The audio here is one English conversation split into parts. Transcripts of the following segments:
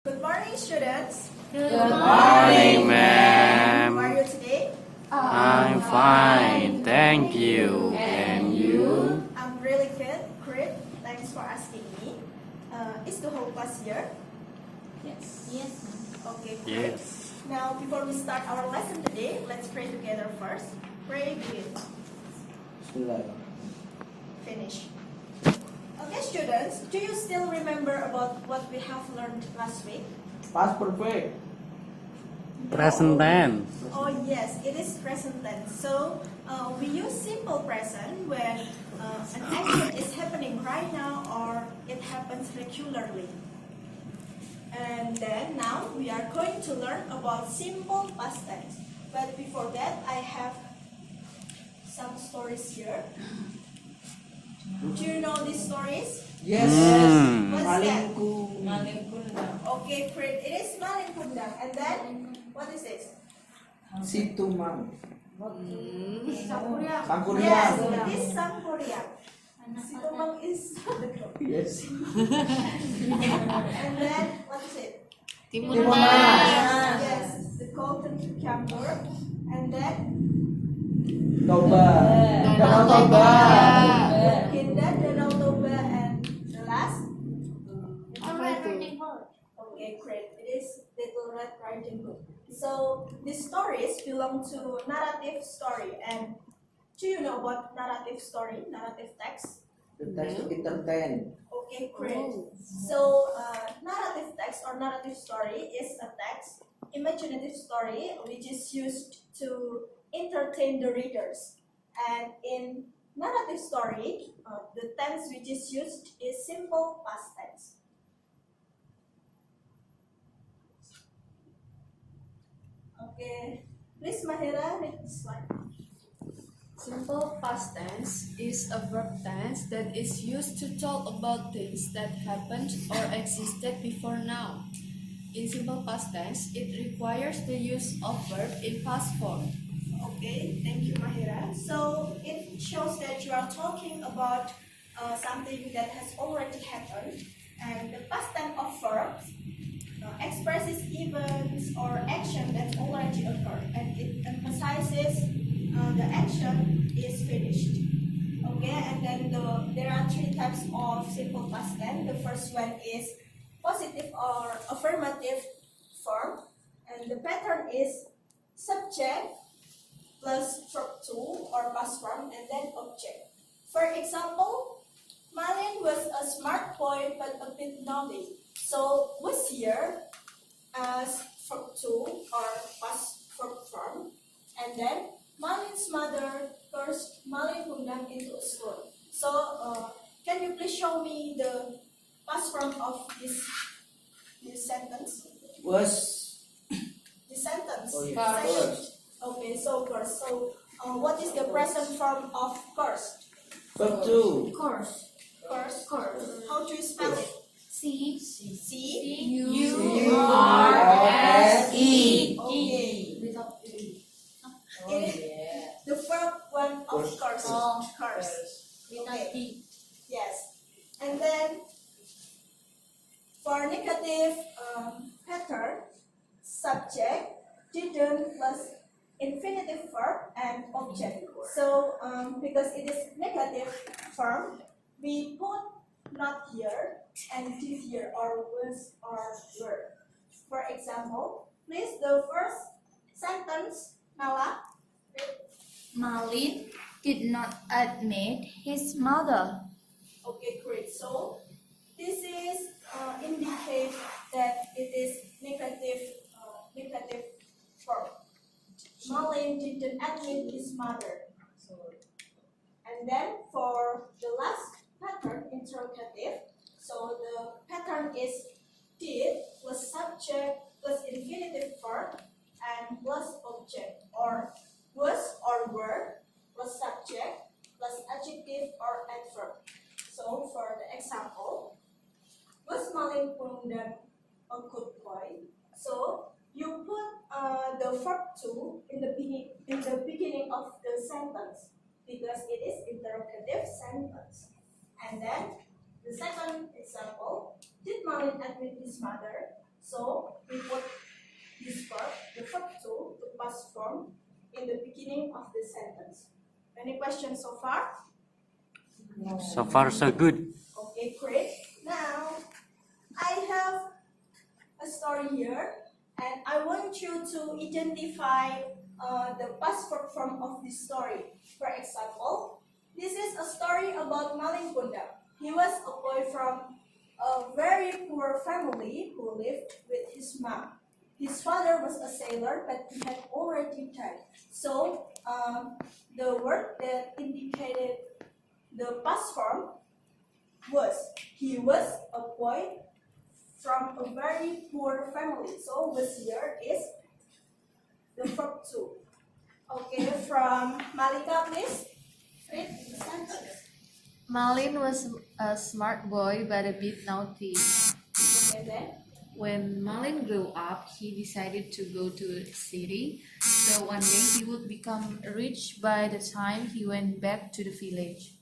Good morning, students. Good morning, ma'am. How are you today? I'm fine, thank you. And you? I'm really good. Great. Thanks for asking me. Is the whole class here? Yes. Okay, great. Yes. Now, before we start our lesson today, let's pray together first. Pray with. Finish. Okay, students, do you still remember about what we have learned last week? Past perfect. Present tense. Oh yes, it is present tense. So we use simple present when an action is happening right now or it happens regularly. And then now we are going to learn about simple past tense. But before that, I have some stories here. Do you know these stories? Yes. What's that? Malingkundang. Okay, great. It is Malin Kundang. And then, what is this? Situmang. Yes, Sangkuriang. it is Sangkuriang. Situmang is the dog. Yes. And then, what is it? Timunas. Yes, the golden cucumber. And then, Toba. Danau Toba. Kinda, Danau Toba, and the last? Okay, great. It is Little Red Riding Hood. So, these stories belong to narrative story. And do you know what narrative story, narrative text? The text to entertain. Okay, great. So, narrative text or narrative story is a text, imaginative story, which is used to entertain the readers. And in narrative story, the tense which is used is simple past tense. Okay, please Mahira, read the slide. Simple past tense is a verb tense that is used to talk about things that happened or existed before now. In simple past tense, it requires the use of verb in past form. Okay, thank you Mahira. So it shows that you are talking about something that has already happened, and the past tense of verbs expresses events or action that already occurred, and it emphasizes the action is finished. Okay, and then there are three types of simple past tense. The first one is positive or affirmative form, and the pattern is subject plus verb to or past form and then object. For example, Malin was a smart boy but a bit naughty. So was here as verb to or past verb form, and then Malin's mother cursed Malin Kundang into a school. So can you please show me the past form of this sentence? Was. The sentence. Oh, yeah. First. Okay, so cursed. So what is the present form of cursed? Verb to. Cursed. How do you spell it? C. U-R-S-E. Okay. It is the verb one of curse. Curse. Okay. Yes. And then for negative pattern, subject, didn't plus infinitive verb and object. So because it is negative form, we put not here and did here or was or were. For example, please the first sentence, Nala. Malin did not admit his mother. Okay, great. So this is indicate that it is negative verb. Malin didn't admit his mother. And then for the last pattern, interrogative, so the pattern is did plus subject plus infinitive verb and plus object, or was or were plus subject plus adjective or adverb. So for the example, was Malin Kundang a good boy? So you put the verb to in the beginning of the sentence because it is interrogative sentence. And then the second example, did Malin admit his mother? So we put this verb, the verb to, the past form, in the beginning of the sentence. Any questions so far? So far, so good. Okay, great. Now, I have a story here, and I want you to identify the past verb form of this story. For example, this is a story about Malin Kundang. He was a boy from a very poor family who lived with his mom. His father was a sailor, but he had already died. So, the word that indicated the past form was. He was a boy from a very poor family. So was here is the verb to. Okay, from Malika, please read the sentence. Malin was a smart boy but a bit naughty. Okay, then. When Malin grew up, he decided to go to a city, so one day he would become rich by the time he went back to the village.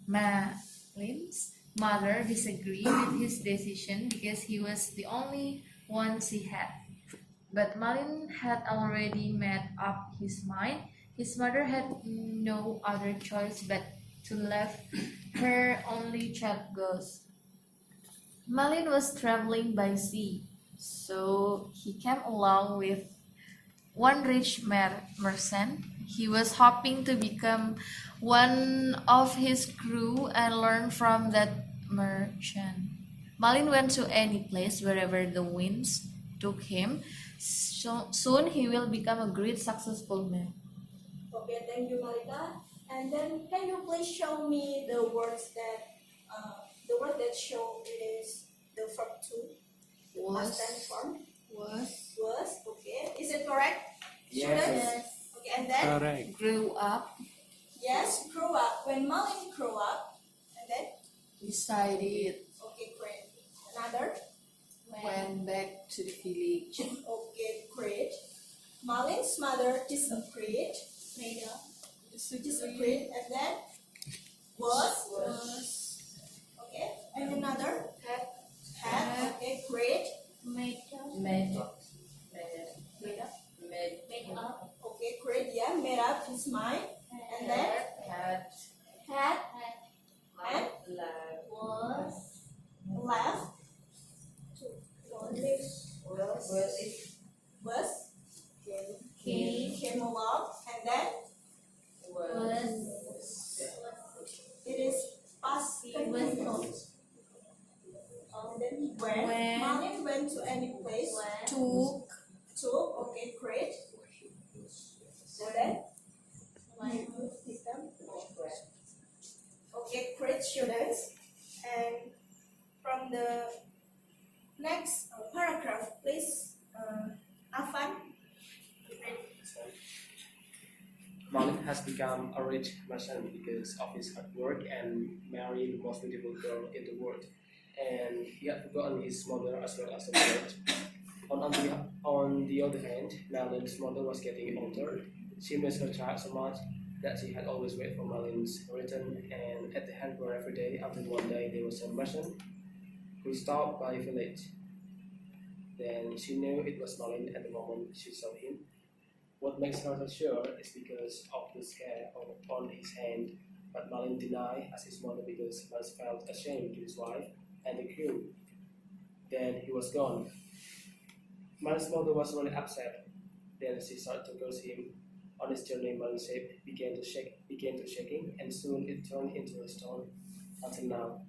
Malin's mother disagreed with his decision because he was the only one she had. But Malin had already made up his mind. His mother had no other choice but to let her only child go. Malin was traveling by sea, so he came along with one rich merchant. He was hoping to become one of his crew and learn from that merchant. Malin went to any place wherever the winds took him. So, soon he will become a great successful man. Okay, thank you, Malika. And then, can you please show me the words that show it is the verb to, past tense form? Was. Okay, is it correct? Yes. Students? Okay, and then Correct. Grew up, yes, grew up. When Malin grew up, and then decided, okay, great. Another. went back to the village. Okay, great. Malin's mother disagreed. Disagreed, and then was. Okay, and another. Had. Okay, great. Made up, Okay, great. Yeah, made up his mind, and then had, and was, left. Was came along, and then it is past continuous. And then when Malin went to any place, took, okay, great. And then okay, great, students. And from the next paragraph, please, Afan. Malin has become a rich merchant because of his hard work and married the most beautiful girl in the world. And he had forgotten his mother as well as the world. On the other hand, Malin's mother was getting older. She missed her child so much that she had always waited for Malin's return, and at the handball every day until one day there was a merchant who stopped by the village. Then she knew it was Malin at the moment she saw him. What makes her so sure is because of the scare on his hand, but Malin denied as his mother because Malin felt ashamed to his wife and the crew. Then he was gone. Malin's mother was really upset. Then she started to curse him. On his journey, Malin's ship began to shaking, and soon it turned into a stone until now.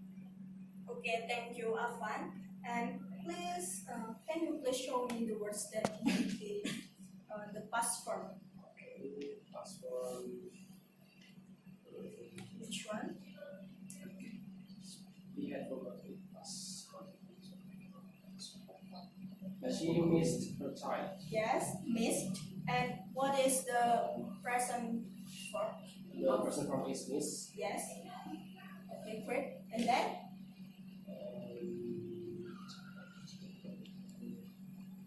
Okay, thank you, Afan. And please, can you please show me the words that indicate the past form? As for Which one? he had forgotten she missed her child. Yes, missed. And what is the present form? The present form is miss. Yes. Okay, great. And then?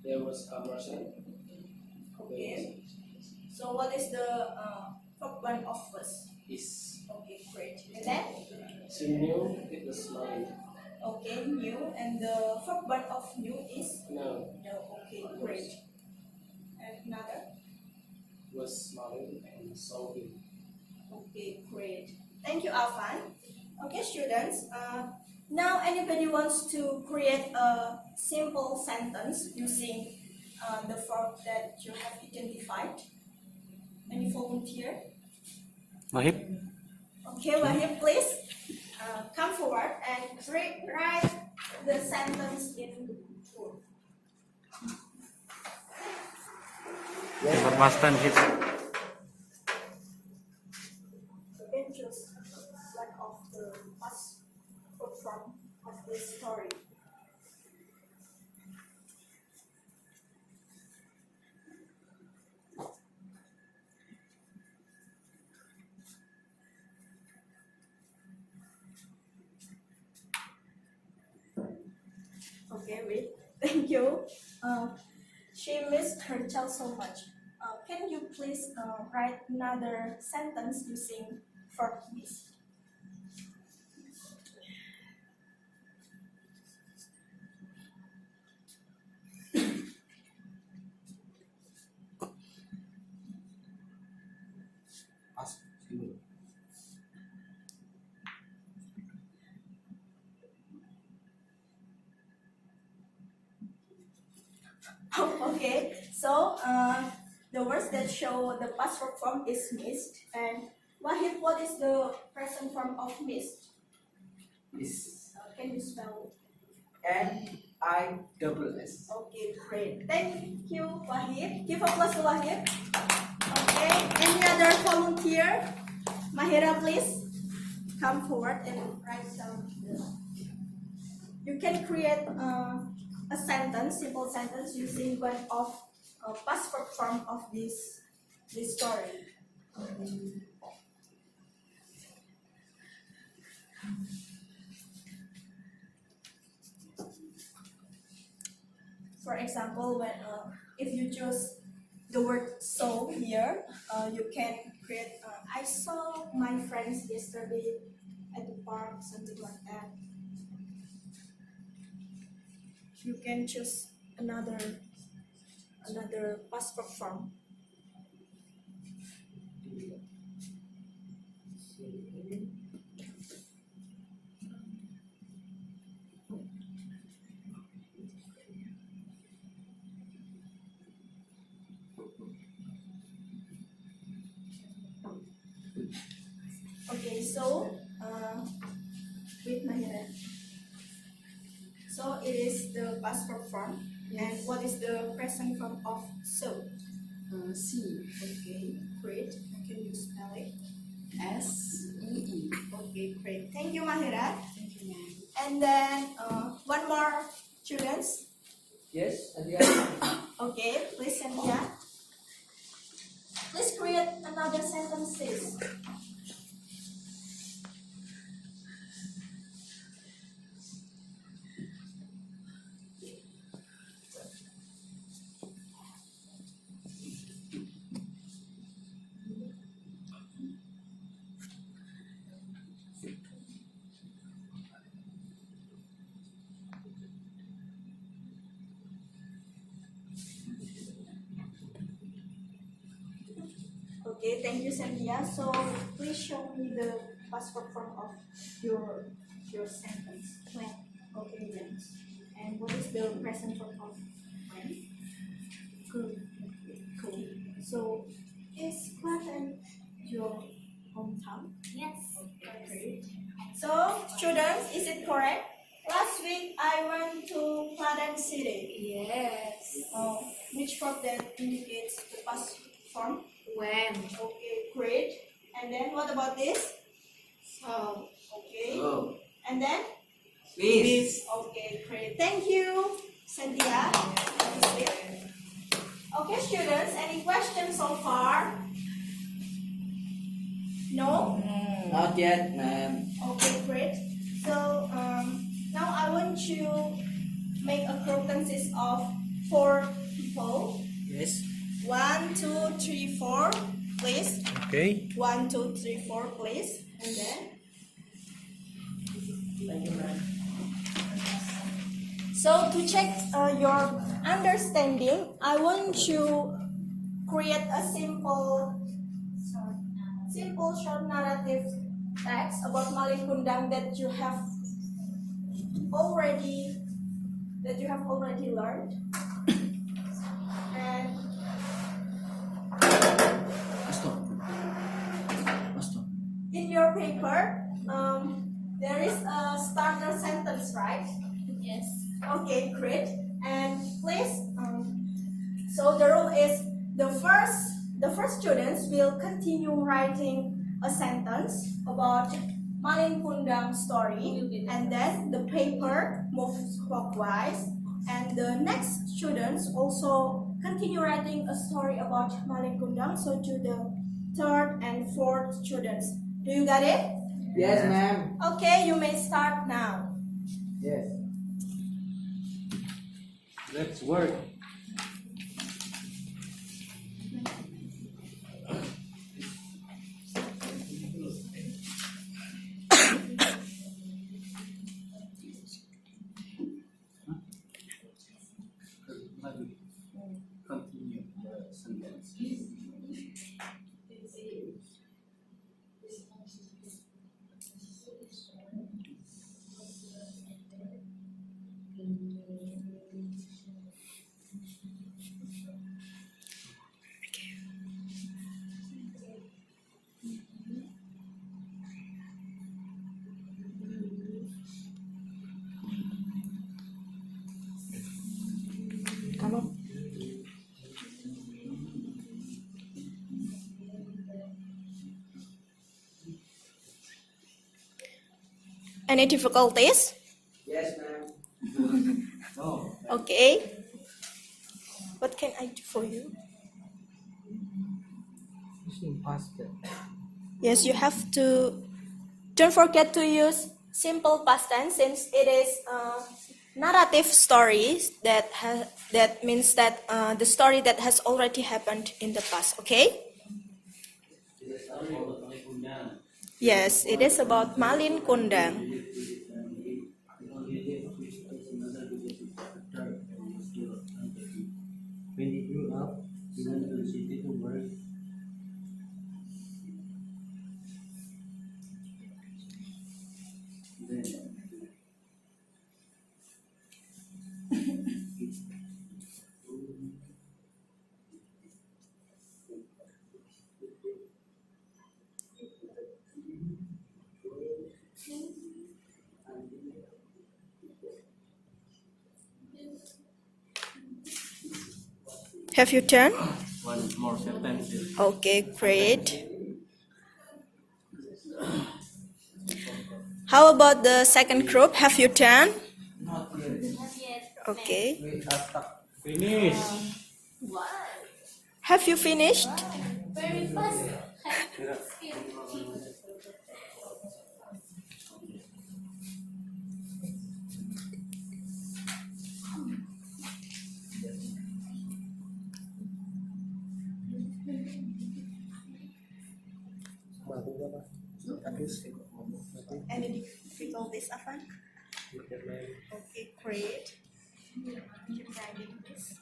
There was a merchant. Okay. So what is the verb one of was? Is Okay, great. And then? she knew it was Malin. Okay, new. And the verb one of new is No. no. Okay, great. And another. Was smiling and saw him. Okay, great. Thank you, Alvan. Okay, students. Now, anybody wants to create a simple sentence using the verb that you have identified? Any volunteer? Wahib? Okay, Wahid, please come forward and write the sentence in full. Simple past tense is You can choose one of the past form of this story. Okay, wait. Thank you. She missed her child so much. Can you please write another sentence using verb miss? Okay, so the words that show the past verb form is missed. And Wahid, what is the present form of missed? Is Can you spell it? MISS. Okay, great. Thank you, Wahid. Give applause to Wahid. Okay, any other volunteer? Mahira, please come forward and write down. You can create a sentence, simple sentence using one of past verb form of this story. For example, when if you choose the word "saw" here, you can create "I saw my friends yesterday at the park," something like that. You can choose another past verb form. Okay, so with Mahira. So it is the past verb form. And what is the present form of so? C. Okay, great. Can you spell it? SEE. Okay, great. Thank you, Mahira. Thank you, ma'am. And then one more, students. Yes, and Okay, please, Cynthia. Please create another sentences. Okay, thank you, Cynthia. So please show me the past verb form of your sentence. When. Okay, yes. And what is the present form of when? Cool. Cool. So is Klaten your hometown? Yes. Okay, great. So students, is it correct? Last week I went to Klaten City. Yes. Which verb that indicates the past form? When? Okay, great. And then what about this? So. Okay. Oh, And then? miss. Okay, great. Thank you, Cynthia. Okay, students, any questions so far? No? Not yet, ma'am. Okay, great. So now I want you make a group consist of 4 people. Yes. 1, 2, 3, 4, please. Okay. 1, 2, 3, 4, please. And then Thank you, ma'am. So to check your understanding, I want you create a simple short narrative text about Malin Kundang that you have already learned. And in your paper, there is a starter sentence, right? Yes. Okay, great. And please, so the rule is the first students will continue writing a sentence about Malin Kundang story, and then the paper moves clockwise, and the next students also continue writing a story about Malin Kundang. So to the third and fourth students, do you got it? Yes, ma'am. Okay, you may start now. Yes. Let's work. Continue the sentence. Come on. Any difficulties? Yes, ma'am. Oh, Okay. What can I do for you? Using past tense. Yes, you have to. Don't forget to use simple past tense since it is narrative stories that means that the story that has already happened in the past. Okay. Yes, it is about Malin Kundang. when he grew up, he went to the city to work. Then, Have you turned? one more sentence. Okay, great. How about the second group? Have you turned? Not yet. Okay. We are stuck. Finish. Have you finished? Very fast. Any difficulties, Afan? Okay, great. Keep writing this.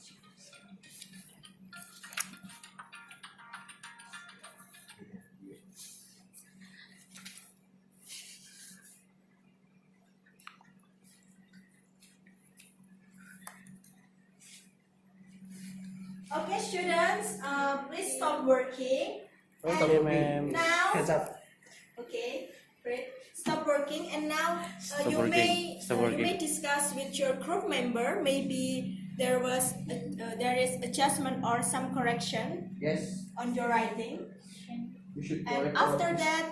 Okay, students, please stop working. Okay, ma'am. Now, Hands up. okay, great. Stop working, and now Stop you working. Stop you may working. discuss with your group member. Maybe there is adjustment or some correction Yes. on your writing. You should And correct after all this. that,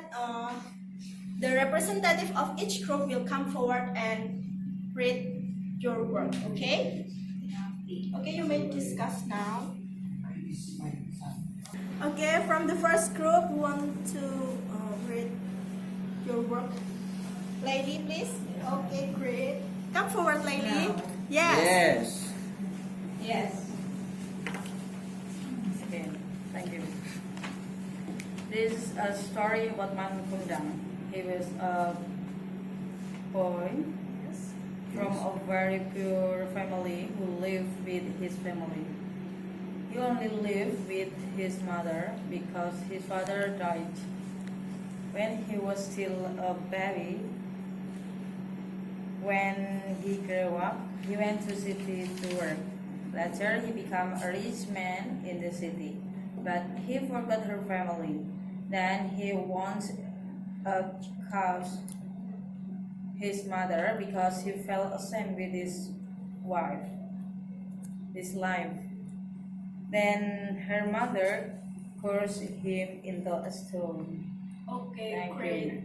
the representative of each group will come forward and read your work. Okay? Okay, you may discuss now. Okay, from the first group, who want to read your work? Lady, please. Okay, great. Come forward, lady. Now. Yes. Yes. Yes. Okay, thank you. This is a story about Malin Kundang. He was a boy from a very poor family who lived with his family. He only lived with his mother because his father died when he was still a baby. When he grew up, he went to city to work. Later, he became a rich man in the city, but he forgot her family. Then he once accused his mother because he felt ashamed with his life. Then her mother cursed him into a stone. Okay, Thank great. you.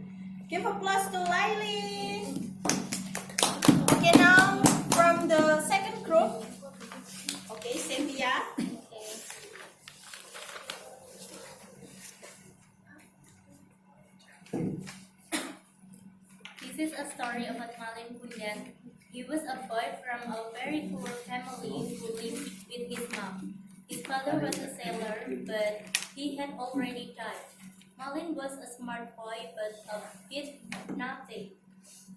Give applause to Laili. Okay, now from the second group. Okay, Cynthia. This is a story about Malin Kundan. He was a boy from a very poor family who lived with his mom. His father was a sailor, but he had already died. Malin was a smart boy, but a bit naughty.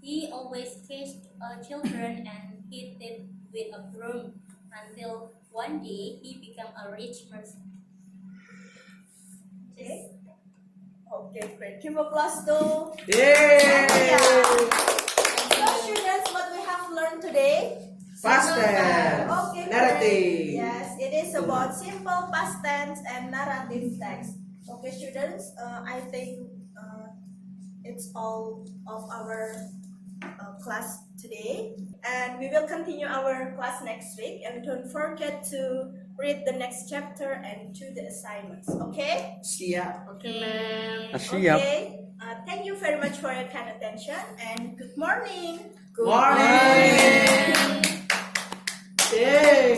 He always chased children and hit them with a broom until one day he became a rich merchant. Okay. Okay, great. Give applause to Yay! Cynthia. So, students, what we have learned today? Past tense. Okay, Narrative. great. Yes, it is about simple past tense and narrative text. Okay, students, I think it's all of our class today, and we will continue our class next week. And don't forget to read the next chapter and do the assignments. Okay? Siap. Okay, ma'am. Okay. Thank you very much for your kind attention, and good morning. Good morning. Yay!